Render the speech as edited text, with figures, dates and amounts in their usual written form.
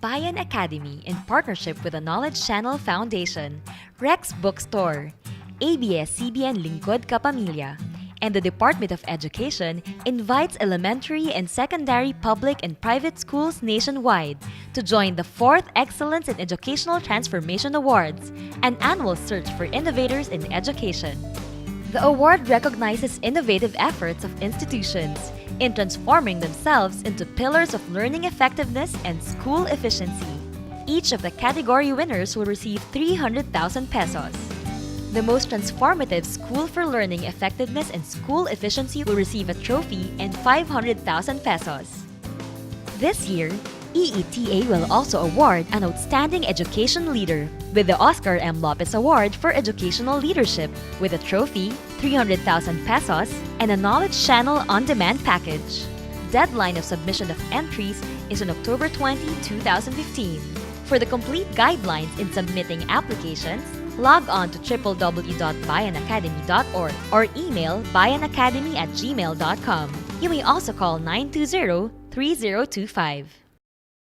Bayan Academy, in partnership with the Knowledge Channel Foundation, Rex Bookstore, ABS-CBN Lingkod Kapamilya, and the Department of Education invites elementary and secondary public and private schools nationwide to join the 4th Excellence in Educational Transformation Awards, an annual search for innovators in education. The award recognizes innovative efforts of institutions in transforming themselves into pillars of learning effectiveness and school efficiency. Each of the category winners will receive 300,000 pesos. The most transformative School for Learning Effectiveness and School Efficiency will receive a trophy and 500,000 pesos. This year, EETA will also award an Outstanding Education Leader with the Oscar M. Lopez Award for Educational Leadership with a trophy, 300,000 pesos, and a Knowledge Channel on-demand package. Deadline of submission of entries is on October 20, 2015. For the complete guidelines in submitting applications, log on to www.bayanacademy.org or email bayanacademy@gmail.com. You may also call 920-3025.